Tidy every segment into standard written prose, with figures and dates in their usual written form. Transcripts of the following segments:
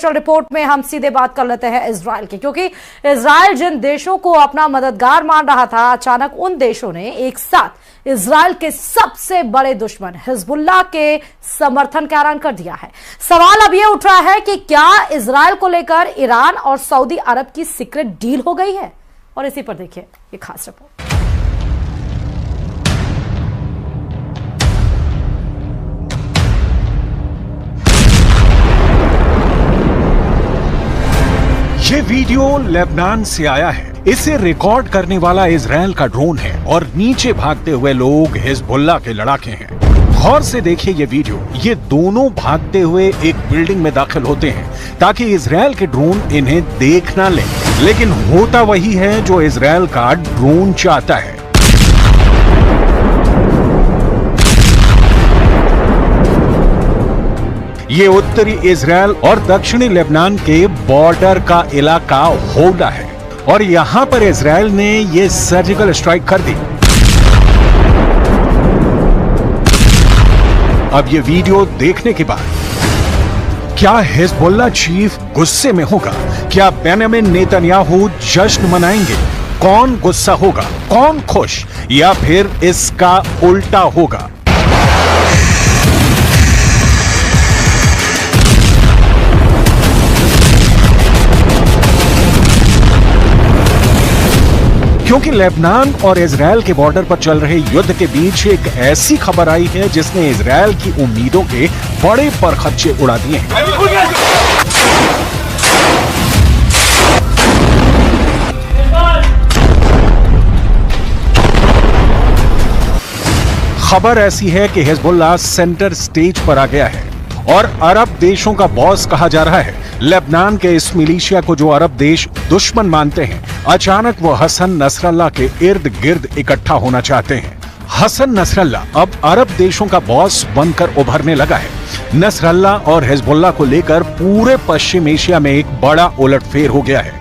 Report में हम सीधे बात कर लेते हैं इजराइल की, क्योंकि इजराइल जिन देशों को अपना मददगार मान रहा था, अचानक उन देशों ने एक साथ इजराइल के सबसे बड़े दुश्मन हिजबुल्लाह के समर्थन का ऐलान कर दिया है। सवाल अब यह उठ रहा है कि क्या इजराइल को लेकर ईरान और सऊदी अरब की सीक्रेट डील हो गई है? और इसी पर देखिए ये खास रिपोर्ट। ये वीडियो लेबनान से आया है। इसे रिकॉर्ड करने वाला इजराइल का ड्रोन है और नीचे भागते हुए लोग हिजबुल्लाह के लड़ाके हैं। गौर से देखिए ये वीडियो। ये दोनों भागते हुए एक बिल्डिंग में दाखिल होते हैं ताकि इजराइल के ड्रोन इन्हें देख ना ले, लेकिन होता वही है जो इजराइल का ड्रोन चाहता है। ये उत्तरी इजराइल और दक्षिणी लेबनान के बॉर्डर का इलाका होल्डा है और यहां पर इजराइल ने ये सर्जिकल स्ट्राइक कर दी। अब ये वीडियो देखने के बाद क्या हिजबुल्लाह चीफ गुस्से में होगा? क्या बेंजामिन नेतन्याहू जश्न मनाएंगे? कौन गुस्सा होगा, कौन खुश, या फिर इसका उल्टा होगा? क्योंकि लेबनान और इजराइल के बॉर्डर पर चल रहे युद्ध के बीच एक ऐसी खबर आई है जिसने इजराइल की उम्मीदों के बड़े परखच्चे उड़ा दिए हैं। खबर ऐसी है कि हिजबुल्लाह सेंटर स्टेज पर आ गया है और अरब देशों का बॉस कहा जा रहा है। लेबनान के इस मिलिशिया को जो अरब देश दुश्मन मानते हैं, अचानक वो हसन नसरल्लाह के इर्द गिर्द इकट्ठा होना चाहते हैं। हसन नसरल्लाह अब अरब देशों का बॉस बनकर उभरने लगा है। नसरल्लाह और हिजबुल्लाह को लेकर पूरे पश्चिम एशिया में एक बड़ा उलटफेर हो गया है।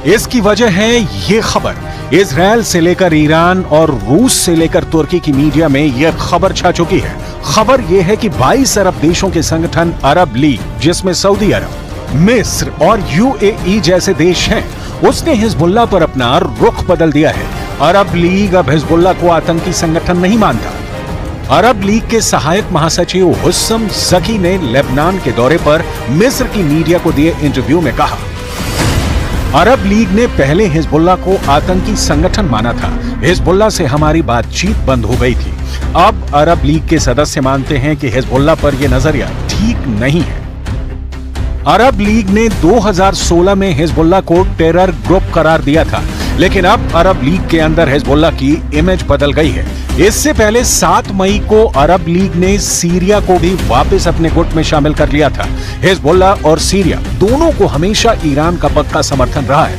इसकी वजह है ये खबर। इजराइल से लेकर ईरान और रूस से लेकर तुर्की की मीडिया में यह खबर छा चुकी है। खबर यह है कि 22 अरब देशों के संगठन अरब लीग, जिसमें सऊदी अरब, मिस्र और यूएई जैसे देश हैं, उसने हिजबुल्लाह पर अपना रुख बदल दिया है। अरब लीग अब हिजबुल्लाह को आतंकी संगठन नहीं मानता। अरब लीग के सहायक महासचिव हुस्सम जकी ने लेबनान के दौरे पर मिस्र की मीडिया को दिए इंटरव्यू में कहा, अरब लीग ने पहले हिजबुल्लाह को आतंकी संगठन माना था। हिजबुल्लाह से हमारी बातचीत बंद हो गई थी। अब अरब लीग के सदस्य मानते हैं कि हिजबुल्लाह पर यह नजरिया ठीक नहीं है। अरब लीग ने 2016 में हिजबुल्लाह को टेरर ग्रुप करार दिया था, लेकिन अब अरब लीग के अंदर हिजबुल्लाह की इमेज बदल गई है। इससे पहले 7 मई को अरब लीग ने सीरिया को भी वापस अपने गुट में शामिल कर लिया था। हिजबुल्लाह और सीरिया दोनों को हमेशा ईरान का पक्का समर्थन रहा है।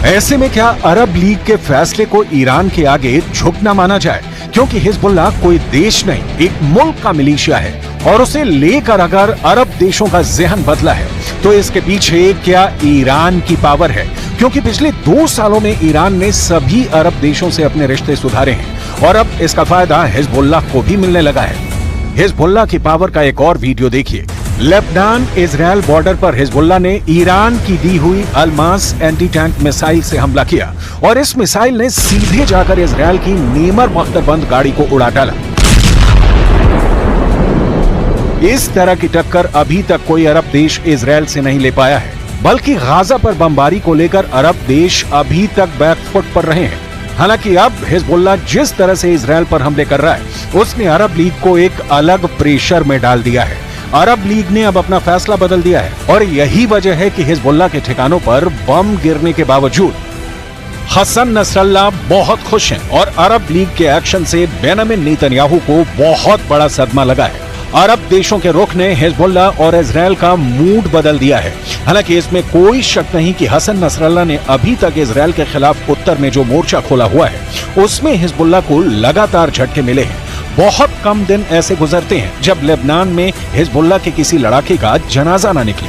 ऐसे में क्या अरब लीग के फैसले को ईरान के आगे झुकना माना जाए? क्योंकि हिजबुल्लाह कोई देश नहीं, एक मुल्क का मिलिशिया है और उसे लेकर अगर अरब देशों का ज़हन बदला है तो इसके पीछे क्या ईरान की पावर है? क्योंकि पिछले 2 सालों में ईरान ने सभी अरब देशों से अपने रिश्ते सुधारे हैं और अब इसका फायदा हिजबुल्लाह को भी मिलने लगा है। हिजबुल्लाह की पावर का एक और वीडियो देखिए। लेबनान इजराइल बॉर्डर पर हिजबुल्लाह ने ईरान की दी हुई अलमास एंटी टैंक मिसाइल से हमला किया और इस मिसाइल ने सीधे जाकर इजराइल की नेमर बख्तरबंद गाड़ी को उड़ा डाला। इस तरह की टक्कर अभी तक कोई अरब देश इजराइल से नहीं ले पाया है, बल्कि गाजा पर बमबारी को लेकर अरब देश अभी तक बैकफुट पर रहे हैं। हालांकि अब हिजबुल्लाह जिस तरह से इजराइल पर हमले कर रहा है, उसने अरब लीग को एक अलग प्रेशर में डाल दिया है। अरब लीग ने अब अपना फैसला बदल दिया है और यही वजह है कि हिजबुल्लाह के ठिकानों पर बम गिरने के बावजूद हसन नसरल्लाह बहुत खुश हैं और अरब लीग के एक्शन से बेंजामिन नेतन्याहू को बहुत बड़ा सदमा लगा है। अरब देशों के रुख ने हिजबुल्लाह और इजराइल का मूड बदल दिया है। हालांकि इसमें कोई शक नहीं कि हसन नसरल्लाह ने अभी तक इजराइल के खिलाफ उत्तर में जो मोर्चा खोला हुआ है, उसमें हिजबुल्लाह को लगातार झटके मिले हैं। बहुत कम दिन ऐसे गुजरते हैं जब लेबनान में हिजबुल्लाह के किसी लड़ाके का जनाजा ना निकले।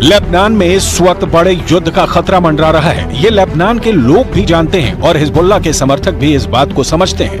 लेबनान में इस वक्त बड़े युद्ध का खतरा मंडरा रहा है। ये लेबनान के लोग भी जानते हैं और हिजबुल्लाह के समर्थक भी इस बात को समझते हैं।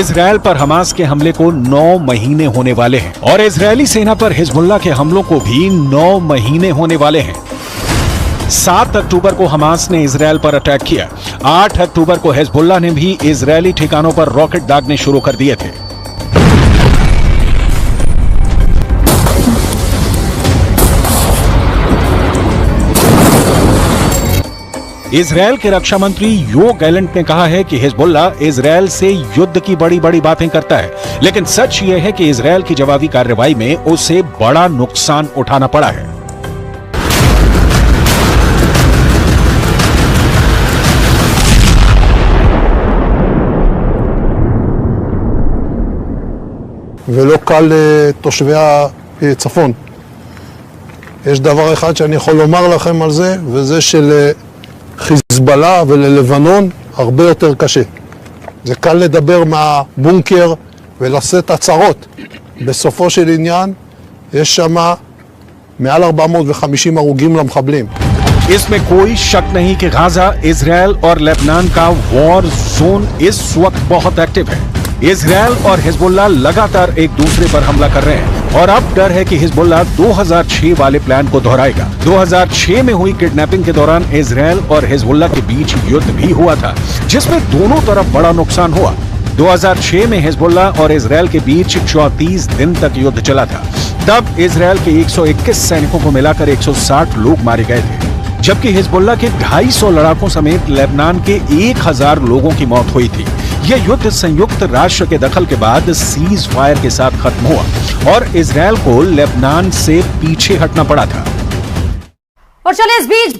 इजरायल पर हमास के हमले को 9 महीने होने वाले हैं और इजरायली सेना पर हिजबुल्लाह के हमलों को भी 9 महीने होने वाले हैं। 7 अक्टूबर को हमास ने इजरायल पर अटैक किया। 8 अक्टूबर को हिजबुल्लाह ने भी इजरायली ठिकानों पर रॉकेट दागने शुरू कर दिए थे। इजरायल के रक्षा मंत्री यो गैलेंट ने कहा है कि हिजबुल्लाह इजरायल से युद्ध की बड़ी बड़ी बातें करता है, लेकिन सच यह है कि इजरायल की जवाबी कार्रवाई में उसे बड़ा नुकसान उठाना पड़ा है। ולא קל לתושבי הצפון. יש דבר אחד שאני יכול לומר לכם על זה, וזה שלחיזבאללה וללבנון הרבה יותר קשה. זה קל לדבר מהבונקר ולשאת הצהרות. בסופו של עניין יש שם מעל 450 הרוגים למחבלים. इसमें कोई शक नहीं कि गाजा, इजरायल और लेबनान का वॉर जोन इस वक्त बहुत एक्टिव है। इजरायल और हिजबुल्लाह लगातार एक दूसरे पर हमला कर रहे हैं और अब डर है कि हिजबुल्लाह 2006 वाले प्लान को दोहराएगा। 2006 में हुई किडनैपिंग के दौरान इजरायल और हिजबुल्लाह के बीच युद्ध भी हुआ था, जिसमें दोनों तरफ बड़ा नुकसान हुआ। 2006 में हिजबुल्लाह और इजरायल के बीच 34 दिन तक युद्ध चला था। तब इजरायल के 121 सैनिकों को मिलाकर 160 लोग मारे गए थे, जबकि हिजबुल्लाह के 250 लड़ाकों समेत लेबनान के 1000 लोगों की मौत हुई थी। यह युद्ध संयुक्त राष्ट्र के दखल के बाद सीज फायर के साथ खत्म हुआ और इजरायल को लेबनान से पीछे हटना पड़ा था। और चलिए इस बीच